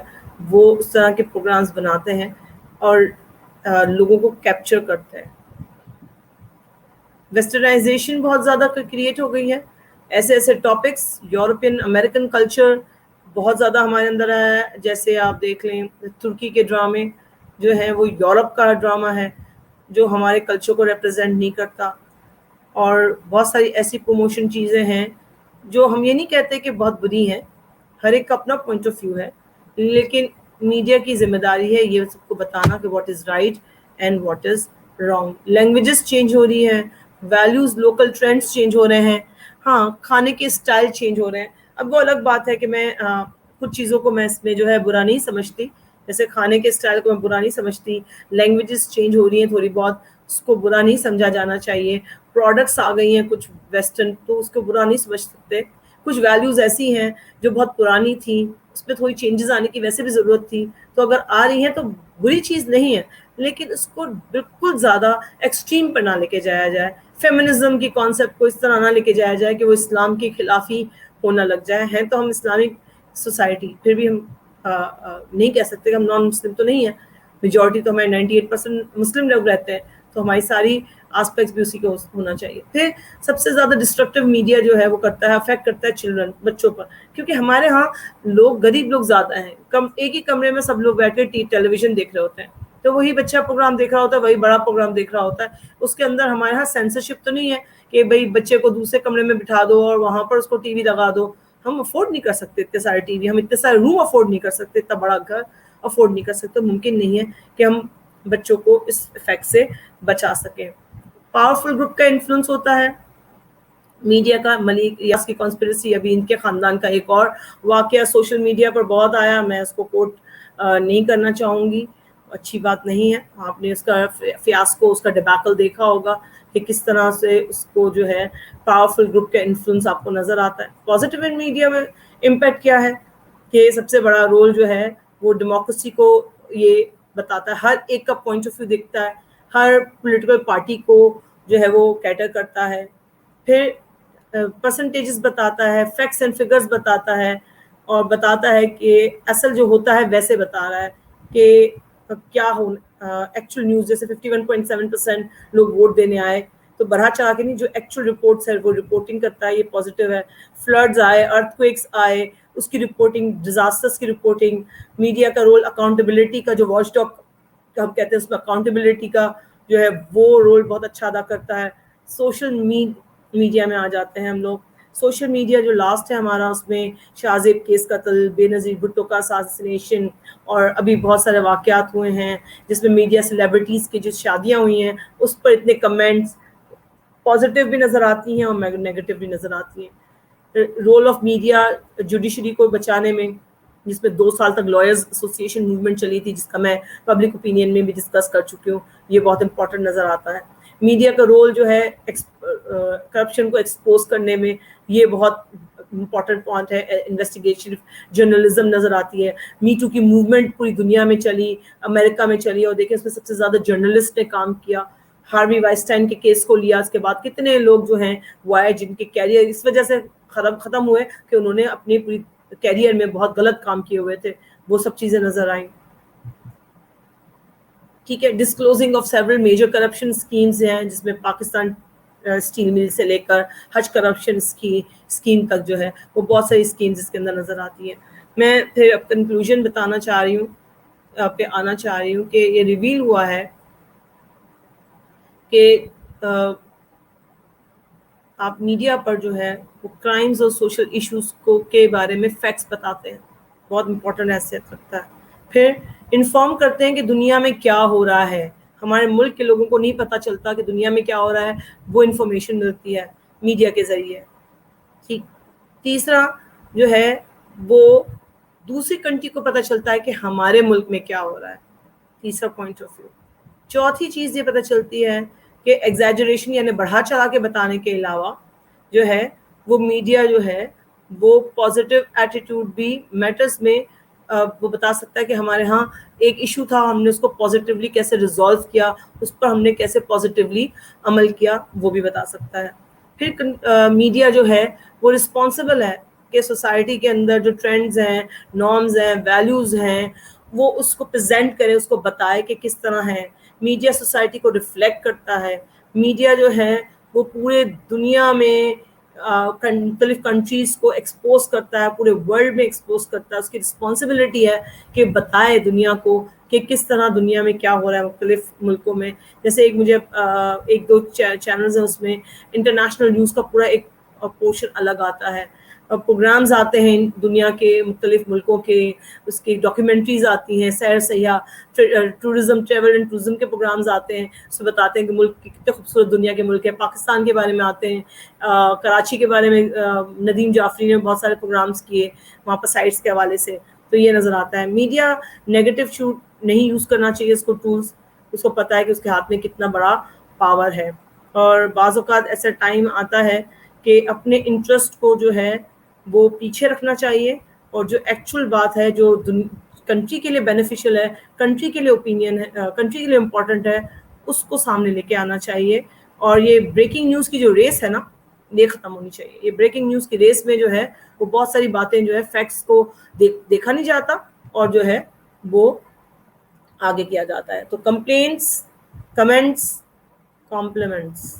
وہ اس طرح کے پروگرامز بناتے ہیں اور لوگوں کو کیپچر کرتے ہیں. ویسٹرنائزیشن بہت زیادہ کریٹ ہو گئی ہے. ایسے ٹاپکس یورپین امریکن کلچر بہت زیادہ ہمارے اندر آیا ہے. جیسے آپ دیکھ لیں ترکی کے ڈرامے جو ہیں وہ یورپ کا ڈرامہ ہے جو ہمارے کلچر کو ریپرزینٹ نہیں کرتا، اور بہت ساری ایسی پروموشن چیزیں ہیں جو ہم یہ نہیں کہتے کہ بہت بری ہیں، ہر ایک کا اپنا پوائنٹ آف ویو ہے، لیکن میڈیا کی ذمہ داری ہے یہ سب کو بتانا کہ what is right and what is wrong. Languages change ہو رہی ہیں، ویلیوز لوکل ٹرینڈز چینج ہو رہے ہیں، ہاں کھانے کے اسٹائل چینج ہو رہے ہیں. اب وہ الگ بات ہے کہ میں کچھ چیزوں کو میں اس میں جو ہے برا نہیں سمجھتی، جیسے کھانے کے اسٹائل کو میں برا نہیں سمجھتی. لینگویجز چینج ہو رہی ہیں تھوڑی بہت، اس کو برا نہیں سمجھا جانا چاہیے. پروڈکٹس آ گئی ہیں کچھ ویسٹرن، تو اس کو برا نہیں سمجھ سکتے. کچھ ویلیوز ایسی ہیں جو بہت پرانی تھیں، اس پہ تھوڑی چینجز آنے کی ویسے بھی ضرورت تھی، تو اگر آ رہی ہیں تو بری چیز نہیں ہے، لیکن اس کو بالکل زیادہ ایکسٹریم پر نہ لے کے جایا جائے. فیمنزم کی کانسیپٹ کو اس طرح نہ لے کے جایا جائے کہ وہ اسلام کے خلاف ہی ہونا لگ جائے. ہیں تو ہم اسلامک سوسائٹی، پھر بھی ہم نہیں کہہ سکتے کہ ہم نان مسلم تو نہیں ہیں. میجورٹی تو ہمارے 98% مسلم لوگ رہتے ہیں، تو ہماری ساری آسپیکٹس بھی اسی کو ہونا چاہیے. پھر سب سے زیادہ ڈسٹرکٹیو میڈیا جو ہے وہ کرتا ہے، افیکٹ کرتا ہے چلڈرن، بچوں پر، کیونکہ ہمارے ہاں غریب لوگ زیادہ ہیں. ایک ہی کمرے میں سب لوگ بیٹھ کے ٹیلی ویژن دیکھ رہے ہوتے ہیں، تو وہی بچہ پروگرام دیکھ رہا ہوتا ہے، وہی بڑا پروگرام دیکھ رہا ہوتا ہے. اس کے اندر ہمارے یہاں سینسرشپ تو نہیں ہے کہ بھئی بچے کو دوسرے کمرے میں بٹھا دو اور وہاں پر اس کو ٹی وی لگا دو. ہم افورڈ نہیں کر سکتے اتنے سارے ٹی وی، ہم اتنے سارے روم افورڈ نہیں کر سکتے، اتنا بڑا گھر افورڈ نہیں کر سکتے. ممکن نہیں ہے کہ ہم بچوں کو اس افیکٹ سے بچا سکیں. پاورفل گروپ کا انفلوئنس ہوتا ہے میڈیا کا. ملک ریاض کی کانسپریسی، ابھی ان کے خاندان کا ایک اور واقعہ سوشل میڈیا پر بہت آیا، میں اس کو کوٹ نہیں کرنا چاہوں گی، اچھی بات نہیں ہے. آپ نے اس کا فیاسکو، اس کا ڈیبیکل دیکھا ہوگا کہ کس طرح سے اس کو جو ہے پاورفل گروپ کا انفلوئنس آپ کو نظر آتا ہے. پازیٹیو میڈیا میں امپیکٹ کیا ہے کہ سب سے بڑا رول جو ہے وہ ڈیموکریسی کو یہ بتاتا ہے، ہر ایک کا پوائنٹ آف ویو دکھتا ہے، ہر پولیٹیکل پارٹی کو جو ہے وہ کیٹر کرتا ہے. پھر پرسنٹیجز بتاتا ہے، فیکٹس اینڈ فگرز بتاتا ہے، اور بتاتا ہے کہ اصل جو ہوتا ہے ویسے بتا رہا ہے کہ کیا ہو ایکچوئل نیوز. جیسے 51.7% لوگ ووٹ دینے آئے، تو بڑھا چڑھا کے نہیں، جو ایکچوئل رپورٹس ہے وہ رپورٹنگ کرتا ہے، یہ پازیٹیو ہے. فلڈز آئے، ارتھ کویکس آئے، اس کی رپورٹنگ، ڈیزاسٹرس کی رپورٹنگ. میڈیا کا رول اکاؤنٹیبلٹی کا، جو واچ ڈاگ ہم کہتے ہیں، اس میں اکاؤنٹیبلٹی کا جو ہے وہ رول بہت اچھا ادا کرتا ہے. سوشل میڈیا میں آ جاتے ہیں ہم لوگ. سوشل میڈیا جو لاسٹ ہے ہمارا، اس میں شاہ زیب کیس قتل، بے نظیر بھٹو کا اساسینیشن، اور ابھی بہت سارے واقعات ہوئے ہیں جس میں میڈیا سیلیبریٹیز کی جو شادیاں ہوئی ہیں اس پر اتنے کمنٹس پازیٹیو بھی نظر آتی ہیں اور نیگیٹو بھی نظر آتی ہیں. رول آف میڈیا جوڈیشری کو بچانے میں، جس میں 2 سال تک لائرز ایسوسیشن موومنٹ چلی تھی، جس کا میں پبلک اوپینین میں بھی ڈسکس کر چکی ہوں، یہ بہت امپورٹنٹ نظر آتا ہے. میڈیا کا رول جو ہے کرپشن کو ایکسپوز کرنے میں، یہ بہت امپورٹنٹ پوائنٹ ہے. انویسٹیگیشن جرنلزم نظر آتی ہے. می ٹو کی موومنٹ پوری دنیا میں چلی، امریکہ میں چلی، اور دیکھیں اس میں سب سے زیادہ جرنلسٹ نے کام کیا. ہاروی وائسٹائن کے کیس کو لیا، اس کے بعد کتنے لوگ جو ہیں وہ آئے جن کے کیریئر اس وجہ سے ختم ہوئے کہ انہوں نے اپنی پوری کیریئر میں بہت غلط کام کیے ہوئے تھے، وہ سب چیزیں نظر آئیں. ٹھیک ہے. Disclosing of several major corruption scams ہیں، جس میں پاکستان اسٹیل مل سے لے کر حج کرپشن اسکیم تک جو ہے وہ بہت ساری اسکیمز اس کے اندر نظر آتی ہیں. میں پھر اب کنکلوژن بتانا چاہ رہی ہوں، پہ آنا چاہ رہی ہوں کہ یہ ریویل ہوا ہے کہ آپ میڈیا پر جو ہے وہ کرائمز اور سوشل ایشوز کے بارے میں فیکٹس بتاتے ہیں، بہت امپورٹنٹ حیثیت رکھتا ہے. پھر انفارم کرتے ہیں کہ دنیا میں کیا ہو رہا ہے. ہمارے ملک کے لوگوں کو نہیں پتہ چلتا کہ دنیا میں کیا ہو رہا ہے, وہ انفارمیشن ملتی ہے میڈیا کے ذریعے. ٹھیک. تیسرا جو ہے وہ دوسری کنٹری کو پتہ چلتا ہے کہ ہمارے ملک میں کیا ہو رہا ہے, تیسرا پوائنٹ آف ویو. چوتھی چیز یہ پتہ چلتی ہے کہ ایگزیجریشن یعنی بڑھا چڑھا کے بتانے کے علاوہ جو ہے وہ میڈیا جو ہے وہ پازیٹیو ایٹیٹیوڈ بھی میٹرز میں وہ بتا سکتا ہے کہ ہمارے ہاں ایک ایشو تھا, ہم نے اس کو پازیٹیولی کیسے ریزالو کیا, اس پر ہم نے کیسے پازیٹیولی عمل کیا, وہ بھی بتا سکتا ہے. پھر میڈیا جو ہے وہ رسپانسبل ہے کہ سوسائٹی کے اندر جو ٹرینڈز ہیں, نارمز ہیں, ویلیوز ہیں, وہ اس کو پریزنٹ کرے, اس کو بتائے کہ کس طرح ہے. میڈیا سوسائٹی کو ریفلیکٹ کرتا ہے. میڈیا جو ہے وہ پورے دنیا میں مختلف کنٹریز کو ایکسپوز کرتا ہے, پورے ورلڈ میں ایکسپوز کرتا ہے. اس کی رسپانسبلٹی ہے کہ بتائے دنیا کو کہ کس طرح دنیا میں کیا ہو رہا ہے مختلف ملکوں میں. جیسے ایک مجھے ایک دو چینلز ہیں, اس میں انٹرنیشنل نیوز کا پورا ایک پورشن الگ آتا ہے, پروگرامز آتے ہیں دنیا کے مختلف ملکوں کے, اس کی ڈاکیومنٹریز آتی ہیں, سیر سیاح, ٹورزم, ٹریول اینڈ ٹورزم کے پروگرامز آتے ہیں, اس میں بتاتے ہیں کہ ملک کتنے خوبصورت دنیا کے ملک ہے. پاکستان کے بارے میں آتے ہیں, کراچی کے بارے میں ندیم جعفری نے بہت سارے پروگرامز کیے وہاں پر سائٹس کے حوالے سے, تو یہ نظر آتا ہے. میڈیا نیگیٹو شوٹ نہیں یوز کرنا چاہیے اس کو ٹولز, اس کو پتہ ہے کہ اس کے ہاتھ میں کتنا بڑا پاور ہے. اور بعض اوقات ایسا ٹائم آتا ہے کہ اپنے انٹرسٹ کو جو ہے وہ پیچھے رکھنا چاہیے, اور جو ایکچوئل بات ہے جو کنٹری کے لیے بینیفیشیل ہے, کنٹری کے لیے اوپینین ہے, کنٹری کے لیے امپورٹنٹ ہے, اس کو سامنے لے کے آنا چاہیے. اور یہ بریکنگ نیوز کی جو ریس ہے نا, یہ ختم ہونی چاہیے. یہ بریکنگ نیوز کی ریس میں جو ہے وہ بہت ساری باتیں جو ہے فیکٹس کو دیکھا نہیں جاتا اور جو ہے وہ آگے کیا جاتا ہے. تو complaints, comments, compliments,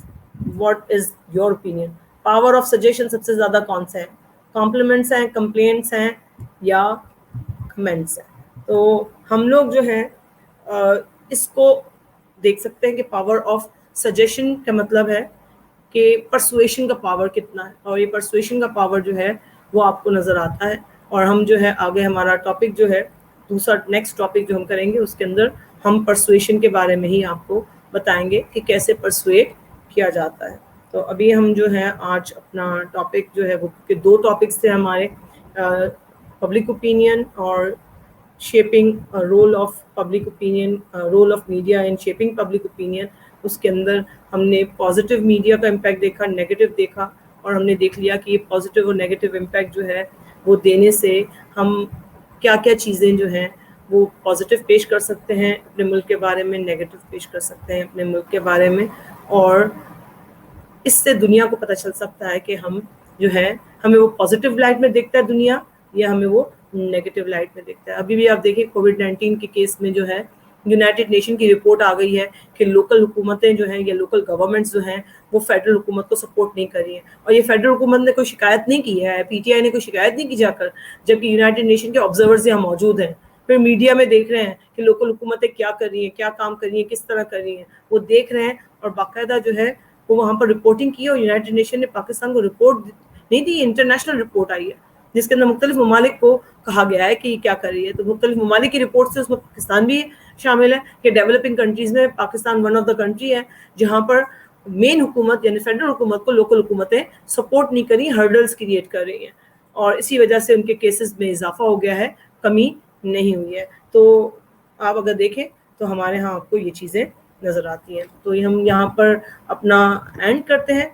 what is your opinion? Power of suggestion سب سے زیادہ کون سے ہیں؟ کمپلیمنٹس ہیں, کمپلینٹس ہیں, یا کمنٹس ہیں؟ تو ہم لوگ جو ہیں اس کو دیکھ سکتے ہیں کہ پاور آف سجیشن کا مطلب ہے کہ پرسویشن کا پاور کتنا ہے, اور یہ پرسویشن کا پاور جو ہے وہ آپ کو نظر آتا ہے. اور ہم جو ہے آگے ہمارا ٹاپک جو ہے دوسرا نیکسٹ ٹاپک جو ہم کریں گے, اس کے اندر ہم پرسویشن کے بارے میں ہی آپ کو بتائیں گے کہ کیسے پرسویٹ کیا جاتا ہے. تو ابھی ہم جو ہے آج اپنا ٹاپک جو ہے وہ دو ٹاپکس تھے ہمارے, پبلک اوپینین اور shaping role of public opinion, role of media in shaping public opinion. اس کے اندر ہم نے پازیٹیو میڈیا کا امپیکٹ دیکھا, نیگیٹو دیکھا, اور ہم نے دیکھ لیا کہ یہ پازیٹیو اور نیگیٹو امپیکٹ جو ہے وہ دینے سے ہم کیا کیا چیزیں جو ہیں وہ پازیٹیو پیش کر سکتے ہیں اپنے ملک کے بارے میں, نیگیٹو پیش کر سکتے ہیں اپنے ملک کے بارے میں. اور اس سے دنیا کو پتہ چل سکتا ہے کہ ہم جو ہے ہمیں وہ پازیٹیو لائٹ میں دیکھتا ہے دنیا, یا ہمیں وہ نیگیٹو لائٹ میں دیکھتا ہے. ابھی بھی آپ دیکھیں کووڈ-19 کے کیس میں جو ہے یونائٹڈ نیشن کی رپورٹ آ گئی ہے کہ لوکل حکومتیں جو ہیں یا لوکل گورنمنٹس جو ہیں وہ فیڈرل حکومت کو سپورٹ نہیں کر رہی ہیں. اور یہ فیڈرل حکومت نے کوئی شکایت نہیں کی ہے, پی ٹی آئی نے کوئی شکایت نہیں کی جا کر, جبکہ یونائٹڈ نیشن کے آبزرورز یہاں موجود ہیں. پھر میڈیا میں دیکھ رہے ہیں کہ لوکل حکومتیں کیا کر رہی ہیں, کیا کام کر رہی ہیں, کس طرح کر رہی ہیں, وہ دیکھ رہے ہیں. اور باقاعدہ جو ہے وہ وہاں پر رپورٹنگ کی, اور یونائٹڈ نیشن نے پاکستان کو رپورٹ نہیں دی, انٹرنیشنل رپورٹ آئی ہے جس کے اندر مختلف ممالک کو کہا گیا ہے کہ یہ کیا کر رہی ہے. تو مختلف ممالک کی رپورٹ سے اس میں پاکستان بھی شامل ہے کہ ڈیولپنگ کنٹریز میں Pakistan one of the country ہے جہاں پر مین حکومت یعنی فیڈرل حکومت کو لوکل حکومتیں سپورٹ نہیں کر رہی, ہرڈلز کریٹ کر رہی ہیں, اور اسی وجہ سے ان کے کیسز میں اضافہ ہو گیا ہے, کمی نہیں ہوئی ہے. تو آپ اگر دیکھیں تو ہمارے ہاں آپ کو یہ چیزیں نظر آتی ہیں. تو ہم یہاں پر اپنا اینڈ کرتے ہیں.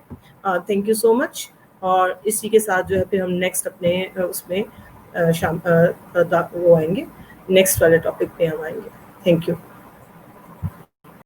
تھینک یو سو مچ. اور اسی کے ساتھ جو ہے پھر ہم نیکسٹ اپنے اس میں وہ آئیں گے, نیکسٹ والے ٹاپک پہ ہم آئیں گے. Thank you.